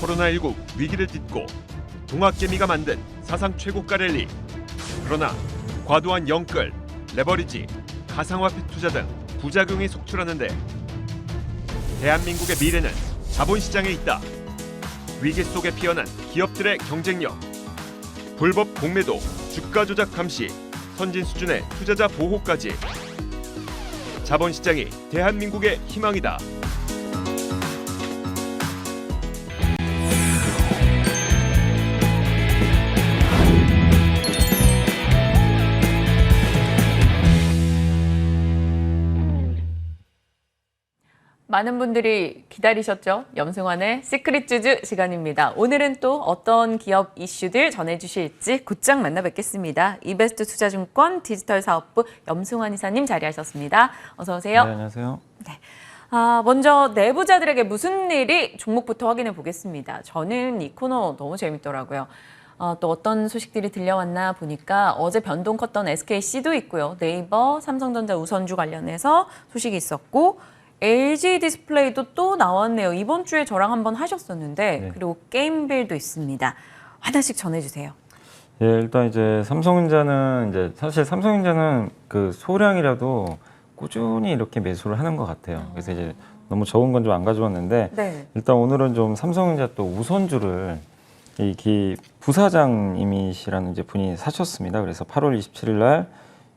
코로나19 위기를 딛고 동학개미가 만든 사상 최고가 랠리. 그러나 과도한 영끌, 레버리지, 가상화폐 투자 등 부작용이 속출하는데 대한민국의 미래는 자본시장에 있다. 위기 속에 피어난 기업들의 경쟁력, 불법 공매도, 주가 조작 감시, 선진 수준의 투자자 보호까지. 자본시장이 대한민국의 희망이다. 많은 분들이 기다리셨죠? 염승환의 시크릿 주주 시간입니다. 오늘은 또 어떤 기업 이슈들 전해주실지 곧장 만나뵙겠습니다. 이베스트 투자증권 디지털 사업부 염승환 이사님 자리하셨습니다. 어서 오세요. 네, 안녕하세요. 네. 먼저 내부자들에게 무슨 일이 종목부터 확인해 보겠습니다. 저는 이 코너 너무 재밌더라고요. 또 어떤 소식들이 들려왔나 보니까 어제 변동 컸던 SKC도 있고요. 네이버, 삼성전자 우선주 관련해서 소식이 있었고 LG 디스플레이도 또 나왔네요. 이번 주에 저랑 한번 하셨었는데 네. 그리고 게임빌도 있습니다. 하나씩 전해주세요. 예, 일단 이제 삼성전자는 이제 사실 삼성전자는 그 소량이라도 꾸준히 이렇게 매수를 하는 것 같아요. 그래서 이제 너무 적은 건 좀 안 가져왔는데 네. 일단 오늘은 좀 삼성전자 또 우선주를 이 부사장님이시라는 이제 분이 사셨습니다. 그래서 8월 27일 날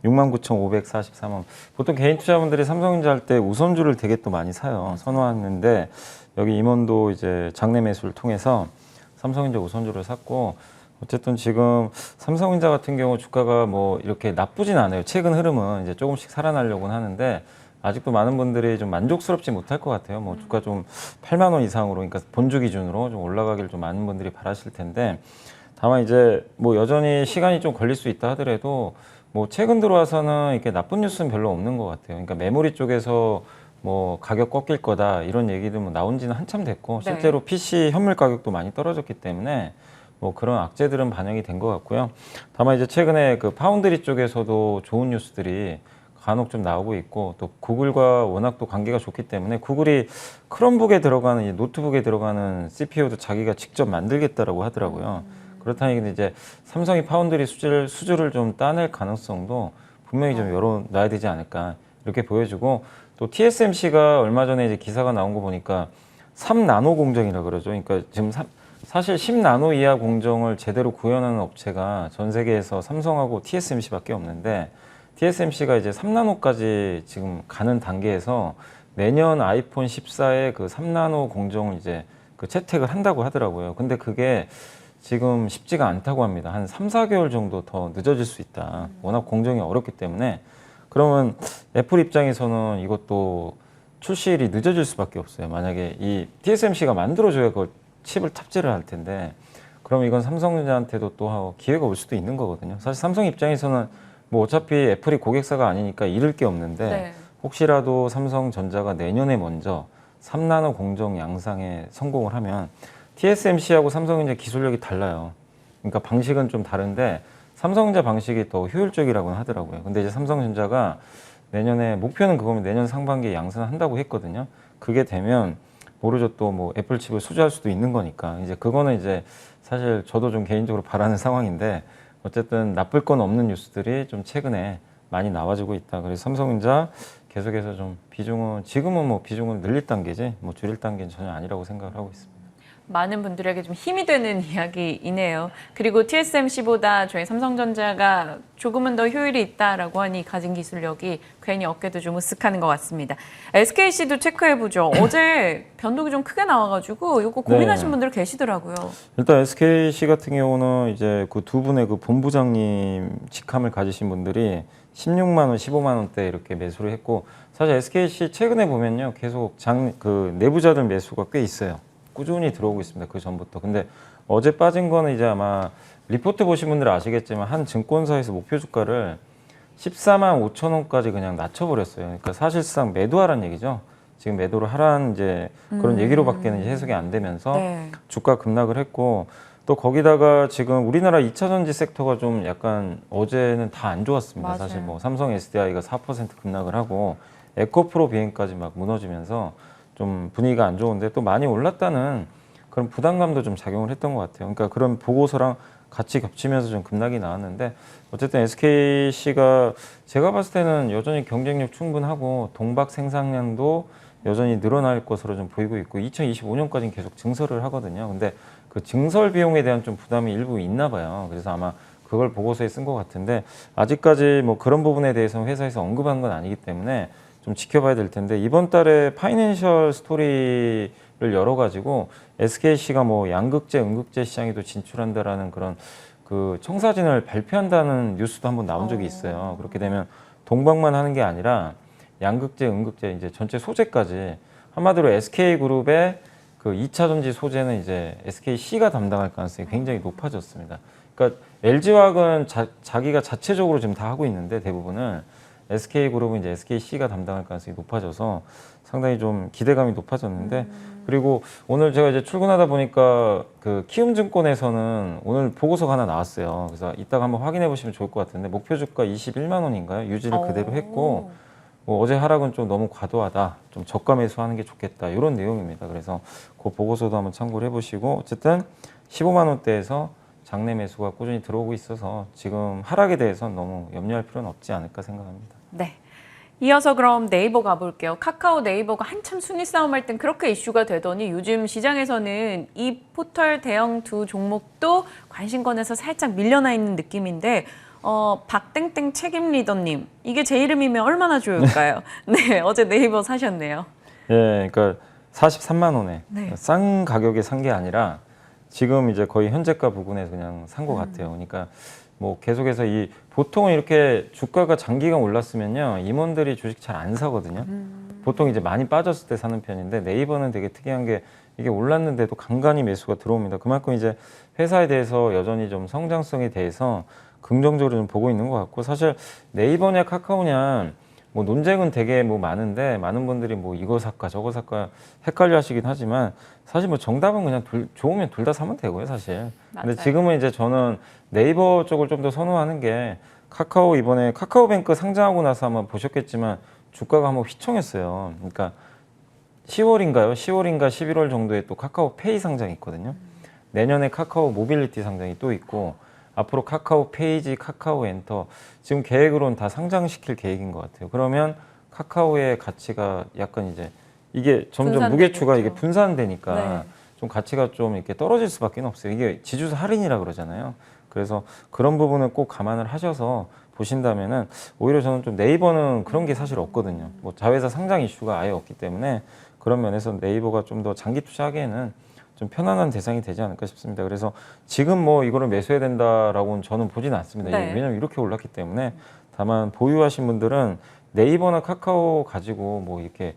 69,543원. 보통 개인 투자분들이 삼성전자 할 때 우선주를 되게 또 많이 사요. 선호하는데 여기 임원도 이제 장내 매수를 통해서 삼성전자 우선주를 샀고 어쨌든 지금 삼성전자 같은 경우 주가가 뭐 이렇게 나쁘진 않아요. 최근 흐름은 이제 조금씩 살아나려고는 하는데 아직도 많은 분들이 좀 만족스럽지 못할 것 같아요. 뭐 주가 좀 8만 원 이상으로, 그러니까 본주 기준으로 좀 올라가길 좀 많은 분들이 바라실 텐데 다만 이제 뭐 여전히 시간이 좀 걸릴 수 있다 하더라도 뭐 최근 들어와서는 이렇게 나쁜 뉴스는 별로 없는 것 같아요. 그러니까 메모리 쪽에서 뭐 가격 꺾일 거다 이런 얘기들 뭐 나온 지는 한참 됐고 실제로 네. PC 현물 가격도 많이 떨어졌기 때문에 뭐 그런 악재들은 반영이 된 것 같고요. 다만 이제 최근에 그 파운드리 쪽에서도 좋은 뉴스들이 간혹 좀 나오고 있고 또 구글과 워낙 또 관계가 좋기 때문에 구글이 크롬북에 들어가는 이 노트북에 들어가는 CPU도 자기가 직접 만들겠다라고 하더라고요. 그렇다니 이제 삼성이 파운드리 수주를 좀 따낼 가능성도 분명히 좀 열어놔야 되지 않을까 이렇게 보여지고 또 TSMC가 얼마 전에 이제 기사가 나온 거 보니까 3나노 공정이라 그러죠. 그러니까 지금 사실 10나노 이하 공정을 제대로 구현하는 업체가 전 세계에서 삼성하고 TSMC밖에 없는데 TSMC가 이제 3나노까지 지금 가는 단계에서 내년 아이폰 14에 그 3나노 공정을 이제 그 채택을 한다고 하더라고요. 근데 그게 지금 쉽지가 않다고 합니다. 한 3, 4개월 정도 더 늦어질 수 있다. 워낙 공정이 어렵기 때문에. 그러면 애플 입장에서는 이것도 출시일이 늦어질 수밖에 없어요. 만약에 이 TSMC가 만들어줘야 그걸 칩을 탑재를 할 텐데 그럼 이건 삼성전자한테도 또 기회가 올 수도 있는 거거든요. 사실 삼성 입장에서는 뭐 어차피 애플이 고객사가 아니니까 잃을 게 없는데 네. 혹시라도 삼성전자가 내년에 먼저 3나노 공정 양상에 성공을 하면 TSMC하고 삼성전자 기술력이 달라요. 그러니까 방식은 좀 다른데 삼성전자 방식이 더 효율적이라고는 하더라고요. 근데 이제 삼성전자가 내년에 목표는 그거면 내년 상반기에 양산을 한다고 했거든요. 그게 되면 모르죠, 또 뭐 애플 칩을 수주할 수도 있는 거니까 이제 그거는 이제 사실 저도 좀 개인적으로 바라는 상황인데 어쨌든 나쁠 건 없는 뉴스들이 좀 최근에 많이 나와지고 있다. 그래서 삼성전자 계속해서 좀 비중은 지금은 뭐 비중을 늘릴 단계지 뭐 줄일 단계는 전혀 아니라고 생각을 하고 있습니다. 많은 분들에게 좀 힘이 되는 이야기이네요. 그리고 TSMC보다 저희 삼성전자가 조금은 더 효율이 있다라고 하니 가진 기술력이 괜히 어깨도 좀 으쓱하는 것 같습니다. SKC도 체크해보죠. 어제 변동이 좀 크게 나와가지고 이거 고민하신 네. 분들 계시더라고요. 일단 SKC 같은 경우는 이제 그 두 분의 그 본부장님 직함을 가지신 분들이 16만 원, 15만 원대 이렇게 매수를 했고 사실 SKC 최근에 보면요 계속 그 내부자들 매수가 꽤 있어요. 꾸준히 들어오고 있습니다. 그 전부터. 근데 어제 빠진 거는 이제 아마 리포트 보신 분들은 아시겠지만 한 증권사에서 목표 주가를 14만 5천 원까지 그냥 낮춰버렸어요. 그러니까 사실상 매도하라는 얘기죠. 지금 매도를 하라는 이제 그런 얘기로밖에는 이제 해석이 안 되면서 네. 주가 급락을 했고 또 거기다가 지금 우리나라 2차 전지 섹터가 좀 약간 어제는 다 안 좋았습니다. 맞아요. 사실 뭐 삼성 SDI가 4% 급락을 하고 에코프로 비행까지 막 무너지면서 좀 분위기가 안 좋은데 또 많이 올랐다는 그런 부담감도 좀 작용을 했던 것 같아요. 그러니까 그런 보고서랑 같이 겹치면서 좀 급락이 나왔는데 어쨌든 SKC가 제가 봤을 때는 여전히 경쟁력 충분하고 동박 생산량도 여전히 늘어날 것으로 좀 보이고 있고 2025년까지는 계속 증설을 하거든요. 근데 그 증설 비용에 대한 좀 부담이 일부 있나 봐요. 그래서 아마 그걸 보고서에 쓴 것 같은데 아직까지 뭐 그런 부분에 대해서는 회사에서 언급한 건 아니기 때문에 좀 지켜봐야 될 텐데 이번 달에 파이낸셜 스토리를 열어가지고 SKC가 뭐 양극재, 음극재 시장에도 진출한다라는 그런 그 청사진을 발표한다는 뉴스도 한번 나온 적이 있어요. 그렇게 되면 동박만 하는 게 아니라 양극재, 음극재 이제 전체 소재까지 한마디로 SK그룹의 그 2차 전지 소재는 이제 SKC가 담당할 가능성이 굉장히 높아졌습니다. 그러니까 LG화학은 자기가 자체적으로 지금 다 하고 있는데 대부분은 SK그룹은 이제 SKC가 담당할 가능성이 높아져서 상당히 좀 기대감이 높아졌는데 그리고 오늘 제가 이제 출근하다 보니까 그 키움증권에서는 오늘 보고서가 하나 나왔어요. 그래서 이따가 한번 확인해 보시면 좋을 것 같은데 목표 주가 21만 원인가요? 유지를 그대로 했고 뭐 어제 하락은 좀 너무 과도하다. 좀 저가 매수하는 게 좋겠다. 이런 내용입니다. 그래서 그 보고서도 한번 참고를 해보시고 어쨌든 15만 원대에서 장내 매수가 꾸준히 들어오고 있어서 지금 하락에 대해서는 너무 염려할 필요는 없지 않을까 생각합니다. 네. 이어서 그럼 네이버 가볼게요. 카카오 네이버가 한참 순위 싸움할 땐 그렇게 이슈가 되더니 요즘 시장에서는 이 포털 대형 두 종목도 관심권에서 살짝 밀려나 있는 느낌인데 박땡땡 책임 리더님, 이게 제 이름이면 얼마나 좋을까요? 네, 어제 네이버 사셨네요. 예, 그러니까 43만 원에 네. 싼 가격에 산 게 아니라 지금 이제 거의 현재가 부근에서 그냥 산 것 같아요. 그러니까 뭐 계속해서 이 보통은 이렇게 주가가 장기간 올랐으면요 임원들이 주식 잘 안 사거든요. 보통 이제 많이 빠졌을 때 사는 편인데 네이버는 되게 특이한 게 이게 올랐는데도 간간히 매수가 들어옵니다. 그만큼 이제 회사에 대해서 여전히 좀 성장성에 대해서 긍정적으로 좀 보고 있는 것 같고 사실 네이버냐 카카오냐 뭐 논쟁은 되게 뭐 많은데 많은 분들이 뭐 이거 살까 저거 살까 헷갈려 하시긴 하지만 사실 뭐 정답은 그냥 좋으면 둘 다 사면 되고요 사실. 맞아요. 근데 지금은 이제 저는 네이버 쪽을 좀 더 선호하는 게 카카오 이번에 카카오뱅크 상장하고 나서 아마 보셨겠지만 주가가 한번 휘청했어요. 그러니까 10월인가 11월 정도에 또 카카오페이 상장이 있거든요. 내년에 카카오 모빌리티 상장이 또 있고 앞으로 카카오 페이지, 카카오 엔터 지금 계획으로는 다 상장시킬 계획인 것 같아요. 그러면 카카오의 가치가 약간 이제 이게 점점 무게추가 이게 분산되니까 네. 좀 가치가 좀 이렇게 떨어질 수밖에 없어요. 이게 지주사 할인이라 그러잖아요. 그래서 그런 부분은 꼭 감안을 하셔서 보신다면은 오히려 저는 좀 네이버는 그런 게 사실 없거든요. 뭐 자회사 상장 이슈가 아예 없기 때문에 그런 면에서 네이버가 좀 더 장기 투자하기에는 좀 편안한 대상이 되지 않을까 싶습니다. 그래서 지금 뭐 이거를 매수해야 된다라고는 저는 보지는 않습니다. 네. 왜냐하면 이렇게 올랐기 때문에 다만 보유하신 분들은 네이버나 카카오 가지고 뭐 이렇게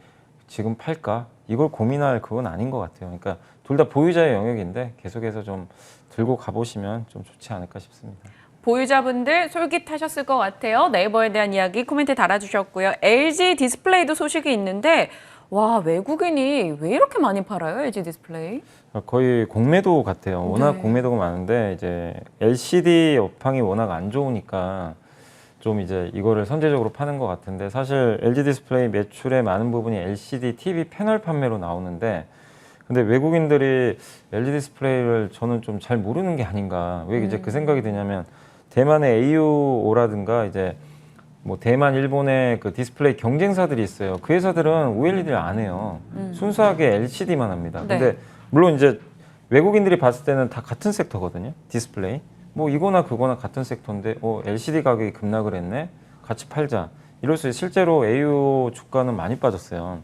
지금 팔까 이걸 고민할 그건 아닌 것 같아요. 그러니까 둘 다 보유자의 영역인데 계속해서 좀 들고 가보시면 좀 좋지 않을까 싶습니다. 보유자분들 솔깃하셨을 것 같아요. 네이버에 대한 이야기 코멘트 달아주셨고요. LG 디스플레이도 소식이 있는데 와, 외국인이 왜 이렇게 많이 팔아요? LG 디스플레이? 거의 공매도 같아요. 워낙 네. 공매도가 많은데 이제 LCD 업황이 워낙 안 좋으니까 좀 이제 이거를 선제적으로 파는 것 같은데 사실 LG 디스플레이 매출의 많은 부분이 LCD TV 패널 판매로 나오는데 근데 외국인들이 LG 디스플레이를 저는 좀 잘 모르는 게 아닌가. 왜 이제 그 생각이 드냐면 대만의 AUO라든가 이제 뭐 대만, 일본의 그 디스플레이 경쟁사들이 있어요. 그 회사들은 OLED를 안 해요. 순수하게 LCD만 합니다. 네. 근데 물론 이제 외국인들이 봤을 때는 다 같은 섹터거든요. 디스플레이. 뭐 이거나 그거나 같은 섹터인데 LCD 가격이 급락을 했네. 같이 팔자. 이럴 수 있어요. 실제로 AU 주가는 많이 빠졌어요.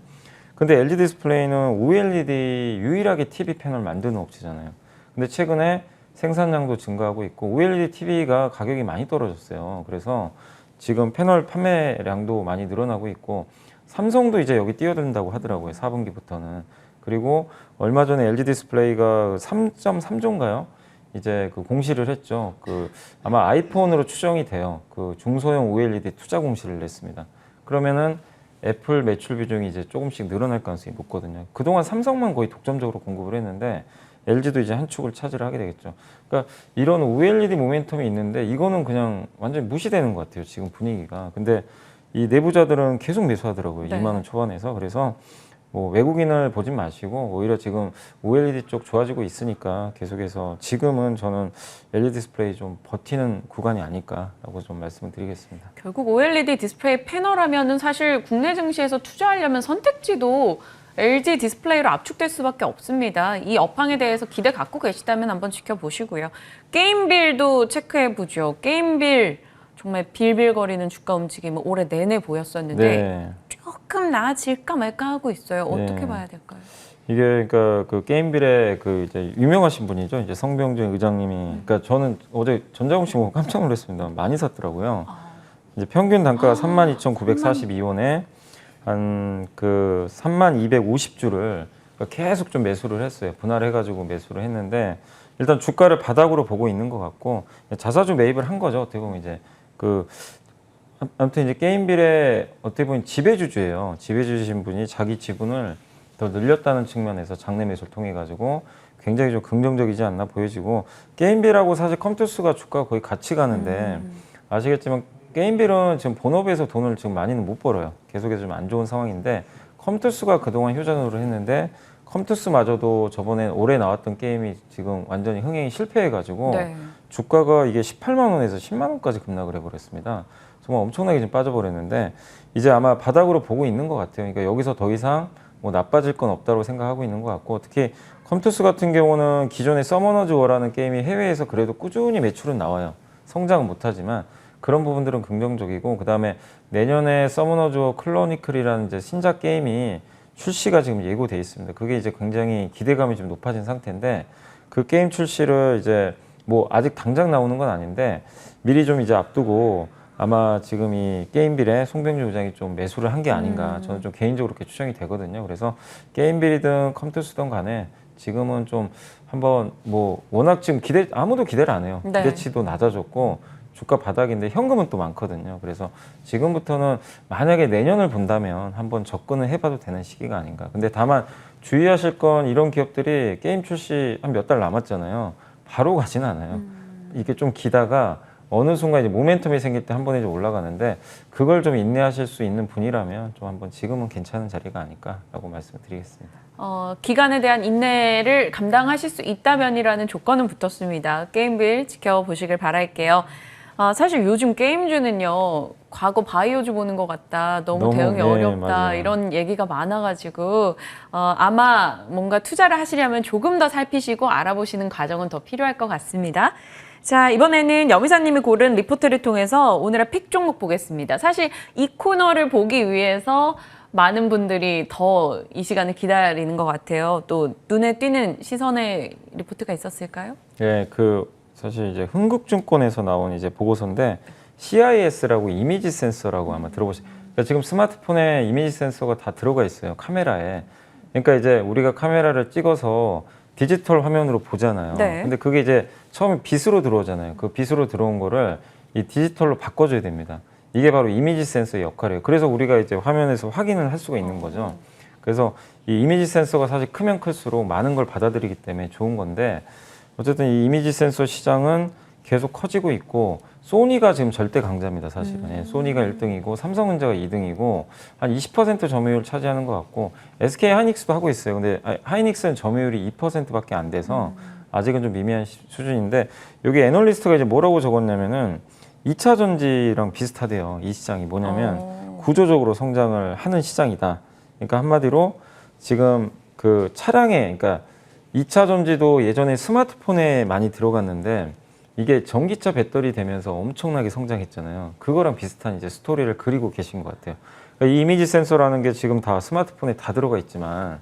근데 LG 디스플레이는 OLED 유일하게 TV 패널 만드는 업체잖아요. 근데 최근에 생산량도 증가하고 있고 OLED TV가 가격이 많이 떨어졌어요. 그래서 지금 패널 판매량도 많이 늘어나고 있고 삼성도 이제 여기 뛰어든다고 하더라고요. 4분기부터는. 그리고 얼마 전에 LG 디스플레이가 3.3조인가요? 이제 그 공시를 했죠. 그 아마 아이폰으로 추정이 돼요. 그 중소형 OLED 투자 공시를 냈습니다. 그러면은 애플 매출 비중이 이제 조금씩 늘어날 가능성이 높거든요. 그동안 삼성만 거의 독점적으로 공급을 했는데 LG도 이제 한 축을 차지를 하게 되겠죠. 그러니까 이런 OLED 모멘텀이 있는데 이거는 그냥 완전히 무시되는 것 같아요. 지금 분위기가. 근데 이 내부자들은 계속 매수하더라고요. 네. 2만 원 초반에서. 그래서 뭐 외국인을 보진 마시고 오히려 지금 OLED 쪽 좋아지고 있으니까 계속해서 지금은 저는 LED 디스플레이 좀 버티는 구간이 아닐까라고 좀 말씀을 드리겠습니다. 결국 OLED 디스플레이 패널 하면은 사실 국내 증시에서 투자하려면 선택지도 LG 디스플레이로 압축될 수밖에 없습니다. 이 업황에 대해서 기대 갖고 계시다면 한번 지켜보시고요. 게임빌도 체크해보죠. 게임빌 정말 빌빌거리는 주가 움직임은 올해 내내 보였었는데 네. 조금 나아질까 말까 하고 있어요. 어떻게 네. 봐야 될까요? 이게 그러니까 그 게임빌의 그 이제 유명하신 분이죠. 이제 성병준 의장님이. 그러니까 저는 어제 전자공시 보고 깜짝 놀랐습니다. 많이 샀더라고요. 이제 평균 단가가 32,942원에 한 그 3250주를 계속 좀 매수를 했어요. 분할해가지고 매수를 했는데 일단 주가를 바닥으로 보고 있는 것 같고 자사주 매입을 한 거죠. 어떻게 보면 이제 그 아무튼 이제 게임빌의 어떻게 보면 지배주주예요. 지배주주신 분이 자기 지분을 더 늘렸다는 측면에서 장내 매수를 통해 가지고 굉장히 좀 긍정적이지 않나 보여지고 게임빌하고 사실 컴투스가 주가가 거의 같이 가는데 아시겠지만 게임빌은 지금 본업에서 돈을 지금 많이는 못 벌어요. 계속해서 좀 안 좋은 상황인데 컴투스가 그동안 효자노릇을 했는데 컴투스마저도 저번에 올해 나왔던 게임이 지금 완전히 흥행이 실패해가지고 네. 주가가 이게 18만 원에서 10만 원까지 급락을 해버렸습니다. 정말 엄청나게 좀 빠져버렸는데 이제 아마 바닥으로 보고 있는 것 같아요. 그러니까 여기서 더 이상 뭐 나빠질 건 없다고 생각하고 있는 것 같고 특히 컴투스 같은 경우는 기존의 서머너즈 워라는 게임이 해외에서 그래도 꾸준히 매출은 나와요. 성장은 못하지만 그런 부분들은 긍정적이고 그 다음에 내년에 서머너즈 워 클로니클이라는 이제 신작 게임이 출시가 지금 예고돼 있습니다. 그게 이제 굉장히 기대감이 좀 높아진 상태인데 그 게임 출시를 이제 뭐 아직 당장 나오는 건 아닌데 미리 좀 이제 앞두고 아마 지금 이 게임빌에 송병준 의장이 좀 매수를 한 게 아닌가 저는 좀 개인적으로 그렇게 추정이 되거든요. 그래서 게임빌이든 컴투스든 간에 지금은 좀 한번 뭐 워낙 지금 아무도 기대를 안 해요. 네. 기대치도 낮아졌고 주가 바닥인데 현금은 또 많거든요. 그래서 지금부터는 만약에 내년을 본다면 한번 접근을 해봐도 되는 시기가 아닌가. 근데 다만 주의하실 건 이런 기업들이 게임 출시 한 몇 달 남았잖아요. 바로 가진 않아요. 이게 좀 기다가 어느 순간 이제 모멘텀이 생길 때 한 번에 좀 올라가는데 그걸 좀 인내하실 수 있는 분이라면 좀 한번 지금은 괜찮은 자리가 아닐까라고 말씀을 드리겠습니다. 기간에 대한 인내를 감당하실 수 있다면이라는 조건은 붙었습니다. 게임빌 지켜보시길 바랄게요. 사실 요즘 게임주는요, 과거 바이오주 보는 것 같다, 너무 대응이 네, 어렵다, 맞아요. 이런 얘기가 많아가지고, 아마 뭔가 투자를 하시려면 조금 더 살피시고 알아보시는 과정은 더 필요할 것 같습니다. 자, 이번에는 여미사님이 고른 리포트를 통해서 오늘의 픽 종목 보겠습니다. 사실 이 코너를 보기 위해서 많은 분들이 더 이 시간을 기다리는 것 같아요. 또 눈에 띄는 시선의 리포트가 있었을까요? 예, 사실 이제 흥국증권에서 나온 이제 보고서인데 CIS라고 이미지 센서라고 아마 그러니까 지금 스마트폰에 이미지 센서가 다 들어가 있어요. 카메라에. 그러니까 이제 우리가 카메라를 찍어서 디지털 화면으로 보잖아요. 네. 근데 그게 이제 처음에 빛으로 들어오잖아요. 그 빛으로 들어온 거를 이 디지털로 바꿔줘야 됩니다. 이게 바로 이미지 센서의 역할이에요. 그래서 우리가 이제 화면에서 확인을 할 수가 있는 거죠. 그래서 이 이미지 센서가 사실 크면 클수록 많은 걸 받아들이기 때문에 좋은 건데 어쨌든 이 이미지 센서 시장은 계속 커지고 있고 소니가 지금 절대 강자입니다. 사실은. 예, 소니가 1등이고 삼성전자가 2등이고 한 20% 점유율 차지하는 것 같고 SK 하이닉스도 하고 있어요. 근데 하이닉스는 점유율이 2%밖에 안 돼서 아직은 좀 미미한 수준인데 여기 애널리스트가 이제 뭐라고 적었냐면은 2차 전지랑 비슷하대요. 이 시장이 뭐냐면 구조적으로 성장을 하는 시장이다. 그러니까 한마디로 지금 그 차량에 그러니까 2차 전지도 예전에 스마트폰에 많이 들어갔는데 이게 전기차 배터리 되면서 엄청나게 성장했잖아요. 그거랑 비슷한 이제 스토리를 그리고 계신 것 같아요. 그러니까 이 이미지 센서라는 게 지금 다 스마트폰에 다 들어가 있지만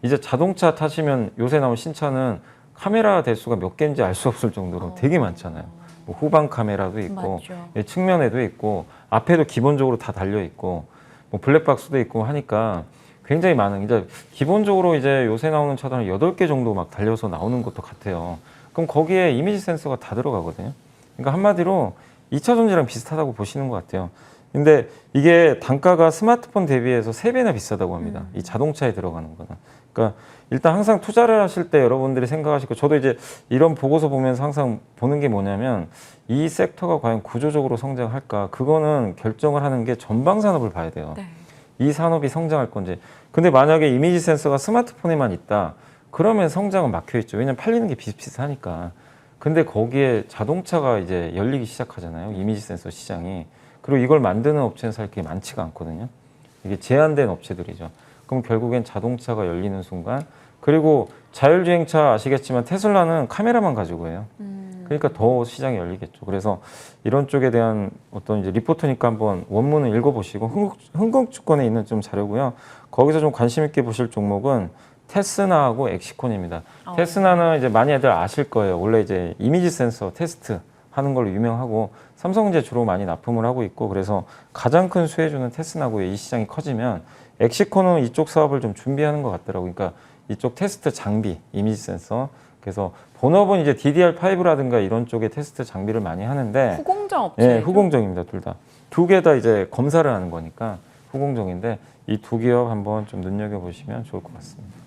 이제 자동차 타시면 요새 나온 신차는 카메라 대수가 몇 개인지 알 수 없을 정도로 되게 많잖아요. 뭐 후방 카메라도 있고 맞죠. 측면에도 있고 앞에도 기본적으로 다 달려 있고 뭐 블랙박스도 있고 하니까 굉장히 많은 이제 기본적으로 이제 요새 나오는 차들은 8개 정도 막 달려서 나오는 것도 같아요. 그럼 거기에 이미지 센서가 다 들어가거든요. 그러니까 한마디로 2차 전지랑 비슷하다고 보시는 것 같아요. 근데 이게 단가가 스마트폰 대비해서 3배나 비싸다고 합니다. 이 자동차에 들어가는 거는. 그러니까 일단 항상 투자를 하실 때 여러분들이 생각하시고 저도 이제 이런 보고서 보면서 항상 보는 게 뭐냐면 이 섹터가 과연 구조적으로 성장할까? 그거는 결정을 하는 게 전방 산업을 봐야 돼요. 네. 이 산업이 성장할 건지. 근데 만약에 이미지 센서가 스마트폰에만 있다. 그러면 성장은 막혀 있죠. 왜냐면 팔리는 게 비슷비슷하니까. 근데 거기에 자동차가 이제 열리기 시작하잖아요. 이미지 센서 시장이. 그리고 이걸 만드는 업체는 사실 그렇게 많지가 않거든요. 이게 제한된 업체들이죠. 그럼 결국엔 자동차가 열리는 순간, 그리고 자율주행차 아시겠지만 테슬라는 카메라만 가지고 해요. 그러니까 더 시장이 열리겠죠. 그래서 이런 쪽에 대한 어떤 이제 리포트니까 한번 원문을 읽어보시고 흥국주권에 있는 좀 자료고요. 거기서 좀 관심 있게 보실 종목은 테스나하고 엑시콘입니다. 테스나는 이제 많이 애들 아실 거예요. 원래 이제 이미지 센서 테스트 하는 걸로 유명하고 삼성전자 주로 많이 납품을 하고 있고, 그래서 가장 큰 수혜주는 테스나고요. 이 시장이 커지면 엑시콘은 이쪽 사업을 좀 준비하는 것 같더라고요. 그러니까 이쪽 테스트 장비, 이미지 센서. 그래서 본업은 이제 DDR5라든가 이런 쪽에 테스트 장비를 많이 하는데 후공정 업체. 네, 후공정입니다. 둘 다. 두 개 다 이제 검사를 하는 거니까 후공정인데 이 두 기업 한번 좀 눈여겨보시면 좋을 것 같습니다.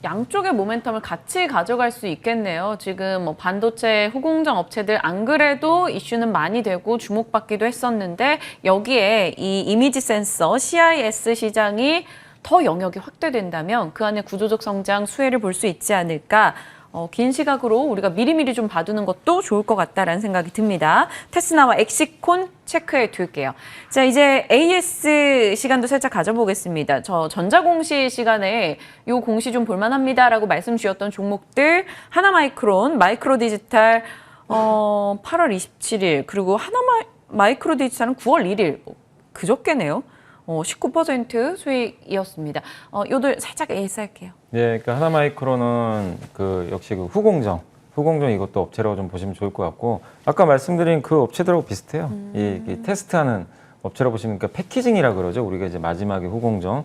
양쪽의 모멘텀을 같이 가져갈 수 있겠네요. 지금 뭐 반도체 후공정 업체들 안 그래도 이슈는 많이 되고 주목받기도 했었는데 여기에 이 이미지 센서 CIS 시장이 더 영역이 확대된다면 그 안에 구조적 성장 수혜를 볼 수 있지 않을까. 긴 시각으로 우리가 미리미리 좀 봐두는 것도 좋을 것 같다라는 생각이 듭니다. 테스나와 엑시콘 체크해 둘게요. 자, 이제 AS 시간도 살짝 가져보겠습니다. 저 전자공시 시간에 요 공시 좀 볼만합니다라고 말씀 주셨던 종목들 하나마이크론, 마이크로디지털 8월 27일 그리고 하나마이크로디지털은 9월 1일 그저께네요. 19% 수익이었습니다. 요들 살짝 AS 할게요. 네, 그러니까 하나마이크로는 그 역시 그 후공정 이것도 업체라고 좀 보시면 좋을 것 같고, 아까 말씀드린 그 업체들하고 비슷해요. 이 테스트하는 업체라고 보시면, 그러니까 패키징이라 그러죠. 우리가 이제 마지막에 후공정.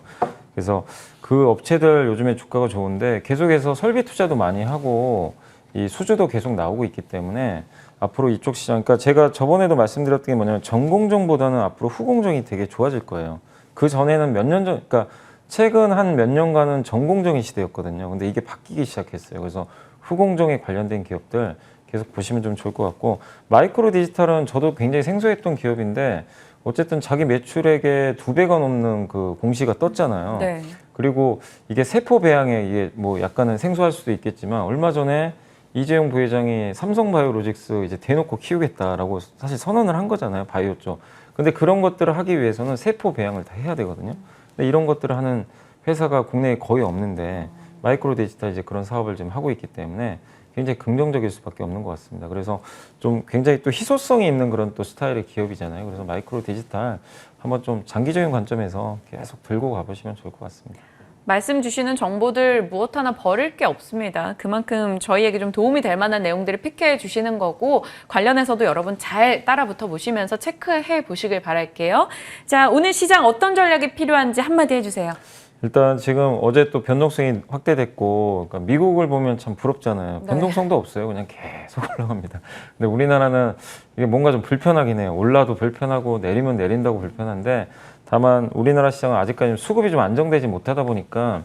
그래서 그 업체들 요즘에 주가가 좋은데 계속해서 설비 투자도 많이 하고 이 수주도 계속 나오고 있기 때문에 앞으로 이쪽 시장, 그러니까 제가 저번에도 말씀드렸던 게 뭐냐면 전공정보다는 앞으로 후공정이 되게 좋아질 거예요. 그 전에는 몇 년 전, 그러니까 최근 한 몇 년간은 전공정의 시대였거든요. 근데 이게 바뀌기 시작했어요. 그래서 후공정에 관련된 기업들 계속 보시면 좀 좋을 것 같고, 마이크로 디지털은 저도 굉장히 생소했던 기업인데 어쨌든 자기 매출액의 2배가 넘는 그 공시가 떴잖아요. 네. 그리고 이게 세포 배양에 이게 뭐 약간은 생소할 수도 있겠지만 얼마 전에 이재용 부회장이 삼성바이오로직스 이제 대놓고 키우겠다라고 사실 선언을 한 거잖아요. 바이오 쪽. 근데 그런 것들을 하기 위해서는 세포 배양을 다 해야 되거든요. 근데 이런 것들을 하는 회사가 국내에 거의 없는데 마이크로 디지털 이제 그런 사업을 좀 하고 있기 때문에 굉장히 긍정적일 수밖에 없는 것 같습니다. 그래서 좀 굉장히 또 희소성이 있는 그런 또 스타일의 기업이잖아요. 그래서 마이크로 디지털 한번 좀 장기적인 관점에서 계속 들고 가보시면 좋을 것 같습니다. 말씀 주시는 정보들 무엇 하나 버릴 게 없습니다. 그만큼 저희에게 좀 도움이 될 만한 내용들을 픽해 주시는 거고, 관련해서도 여러분 잘 따라 붙어 보시면서 체크해 보시길 바랄게요. 자, 오늘 시장 어떤 전략이 필요한지 한마디 해주세요. 일단 지금 어제 또 변동성이 확대됐고, 그러니까 미국을 보면 참 부럽잖아요. 네. 변동성도 없어요. 그냥 계속 올라갑니다. 근데 우리나라는 이게 뭔가 좀 불편하긴 해요. 올라도 불편하고 내리면 내린다고 불편한데, 다만 우리나라 시장은 아직까지 수급이 좀 안정되지 못하다 보니까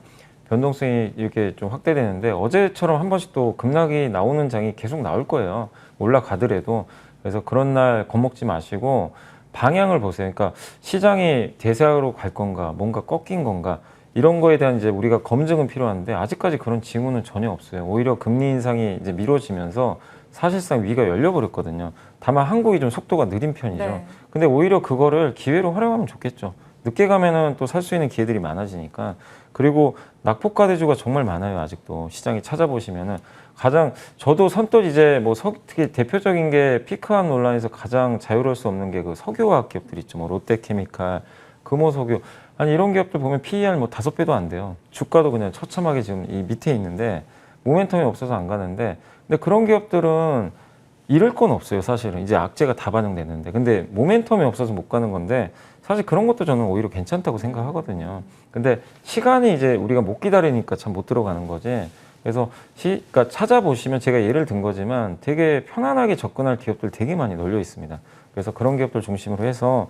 변동성이 이렇게 좀 확대되는데, 어제처럼 한 번씩 또 급락이 나오는 장이 계속 나올 거예요. 올라가더라도. 그래서 그런 날 겁먹지 마시고 방향을 보세요. 그러니까 시장이 대세로 갈 건가, 뭔가 꺾인 건가, 이런 거에 대한 이제 우리가 검증은 필요한데 아직까지 그런 징후는 전혀 없어요. 오히려 금리 인상이 이제 미뤄지면서 사실상 위가 열려버렸거든요. 다만 한국이 좀 속도가 느린 편이죠. 네. 근데 오히려 그거를 기회로 활용하면 좋겠죠. 늦게 가면은 또 살 수 있는 기회들이 많아지니까. 그리고 낙폭과대주가 정말 많아요. 아직도 시장에 찾아보시면은 가장, 저도 선뜻 이제 뭐 특히 대표적인 게 피크한 논란에서 가장 자유로울 수 없는 게 그 석유화학 기업들 있죠. 뭐 롯데케미칼, 금호석유. 아니 이런 기업들 보면 PER 뭐 5배도 안 돼요. 주가도 그냥 처참하게 지금 이 밑에 있는데 모멘텀이 없어서 안 가는데, 근데 그런 기업들은 잃을 건 없어요. 사실은 이제 악재가 다 반영됐는데, 근데 모멘텀이 없어서 못 가는 건데 사실 그런 것도 저는 오히려 괜찮다고 생각하거든요. 근데 시간이 이제 우리가 못 기다리니까 참 못 들어가는 거지. 그래서 그러니까 찾아보시면 제가 예를 든 거지만 되게 편안하게 접근할 기업들 되게 많이 널려 있습니다. 그래서 그런 기업들 중심으로 해서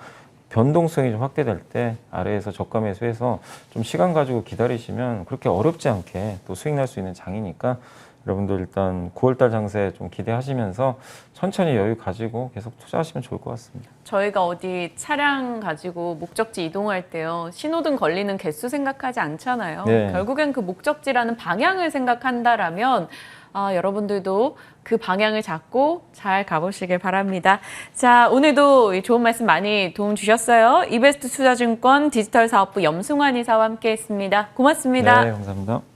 변동성이 좀 확대될 때 아래에서 저가 매수해서 좀 시간 가지고 기다리시면 그렇게 어렵지 않게 또 수익 날 수 있는 장이니까 여러분들 일단 9월달 장세 좀 기대하시면서 천천히 여유 가지고 계속 투자하시면 좋을 것 같습니다. 저희가 어디 차량 가지고 목적지 이동할 때요. 신호등 걸리는 개수 생각하지 않잖아요. 네. 결국엔 그 목적지라는 방향을 생각한다라면 여러분들도 그 방향을 잡고 잘 가보시길 바랍니다. 자, 오늘도 좋은 말씀 많이 도움 주셨어요. 이베스트 투자증권 디지털 사업부 염승환 이사와 함께했습니다. 고맙습니다. 네, 감사합니다.